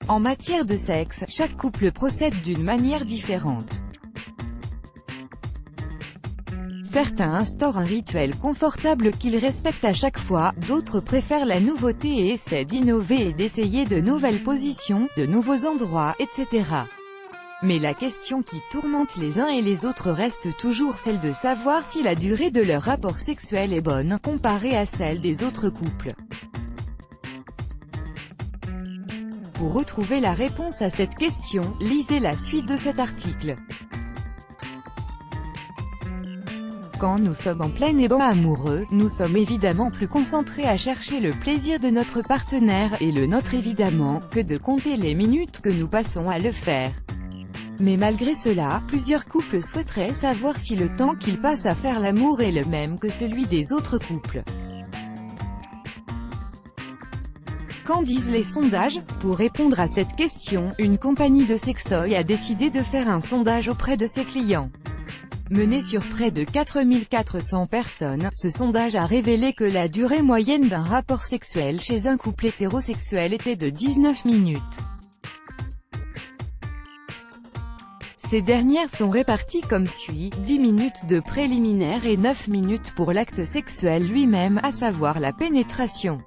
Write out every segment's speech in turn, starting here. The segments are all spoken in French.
En matière de sexe, chaque couple procède d'une manière différente. Certains instaurent un rituel confortable qu'ils respectent à chaque fois, d'autres préfèrent la nouveauté et essaient d'innover et d'essayer de nouvelles positions, de nouveaux endroits, etc. Mais la question qui tourmente les uns et les autres reste toujours celle de savoir si la durée de leur rapport sexuel est bonne, comparée à celle des autres couples. Pour retrouver la réponse à cette question, lisez la suite de cet article. Quand nous sommes en plein élan amoureux, nous sommes évidemment plus concentrés à chercher le plaisir de notre partenaire, et le nôtre évidemment, que de compter les minutes que nous passons à le faire. Mais malgré cela, plusieurs couples souhaiteraient savoir si le temps qu'ils passent à faire l'amour est le même que celui des autres couples. Qu'en disent les sondages? Pour répondre à cette question, une compagnie de sextoy a décidé de faire un sondage auprès de ses clients. Mené sur près de 4400 personnes, ce sondage a révélé que la durée moyenne d'un rapport sexuel chez un couple hétérosexuel était de 19 minutes. Ces dernières sont réparties comme suit, 10 minutes de préliminaire et 9 minutes pour l'acte sexuel lui-même, à savoir la pénétration.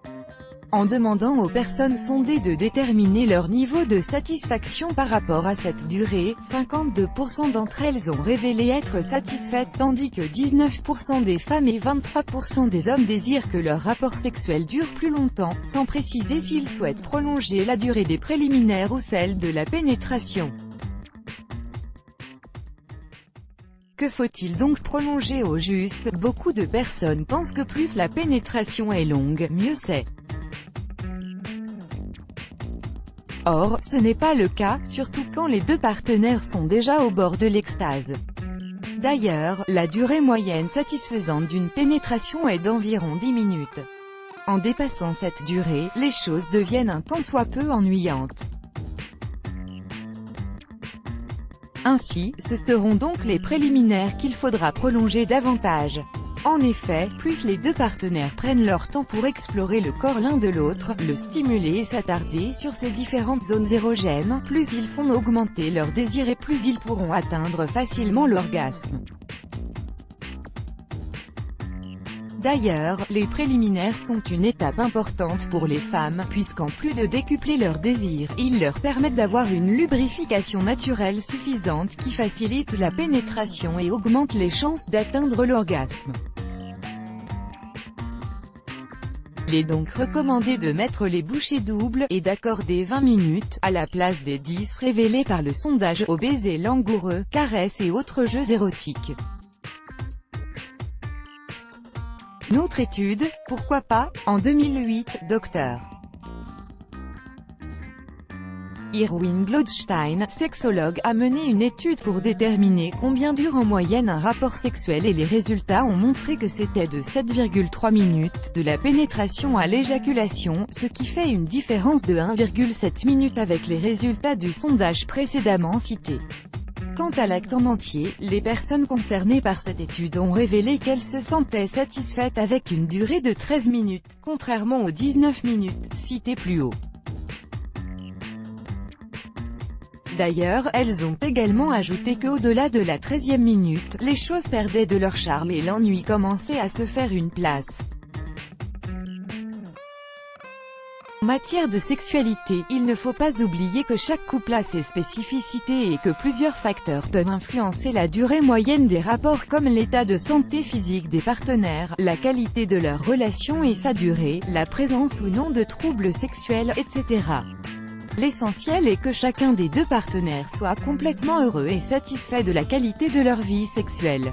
En demandant aux personnes sondées de déterminer leur niveau de satisfaction par rapport à cette durée, 52% d'entre elles ont révélé être satisfaites tandis que 19% des femmes et 23% des hommes désirent que leur rapport sexuel dure plus longtemps, sans préciser s'ils souhaitent prolonger la durée des préliminaires ou celle de la pénétration. Que faut-il donc prolonger au juste? Beaucoup de personnes pensent que plus la pénétration est longue, mieux c'est. Or, ce n'est pas le cas, surtout quand les deux partenaires sont déjà au bord de l'extase. D'ailleurs, la durée moyenne satisfaisante d'une pénétration est d'environ 10 minutes. En dépassant cette durée, les choses deviennent un tant soit peu ennuyantes. Ainsi, ce seront donc les préliminaires qu'il faudra prolonger davantage. En effet, plus les deux partenaires prennent leur temps pour explorer le corps l'un de l'autre, le stimuler et s'attarder sur ces différentes zones érogènes, plus ils font augmenter leur désir et plus ils pourront atteindre facilement l'orgasme. D'ailleurs, les préliminaires sont une étape importante pour les femmes, puisqu'en plus de décupler leur désir, ils leur permettent d'avoir une lubrification naturelle suffisante qui facilite la pénétration et augmente les chances d'atteindre l'orgasme. Il est donc recommandé de mettre les bouchées doubles, et d'accorder 20 minutes, à la place des 10 révélés par le sondage, aux baisers langoureux, caresses et autres jeux érotiques. Une autre étude, pourquoi pas? En 2008, Dr. Irwin Blodstein, sexologue, a mené une étude pour déterminer combien dure en moyenne un rapport sexuel et les résultats ont montré que c'était de 7,3 minutes, de la pénétration à l'éjaculation, ce qui fait une différence de 1,7 minutes avec les résultats du sondage précédemment cité. Quant à l'acte en entier, les personnes concernées par cette étude ont révélé qu'elles se sentaient satisfaites avec une durée de 13 minutes, contrairement aux 19 minutes, citées plus haut. D'ailleurs, elles ont également ajouté qu'au-delà de la 13e minute, les choses perdaient de leur charme et l'ennui commençait à se faire une place. En matière de sexualité, il ne faut pas oublier que chaque couple a ses spécificités et que plusieurs facteurs peuvent influencer la durée moyenne des rapports comme l'état de santé physique des partenaires, la qualité de leur relation et sa durée, la présence ou non de troubles sexuels, etc. L'essentiel est que chacun des deux partenaires soit complètement heureux et satisfait de la qualité de leur vie sexuelle.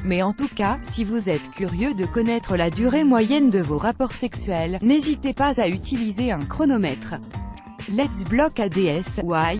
Mais en tout cas, si vous êtes curieux de connaître la durée moyenne de vos rapports sexuels, n'hésitez pas à utiliser un chronomètre. Let's Block ADS, why?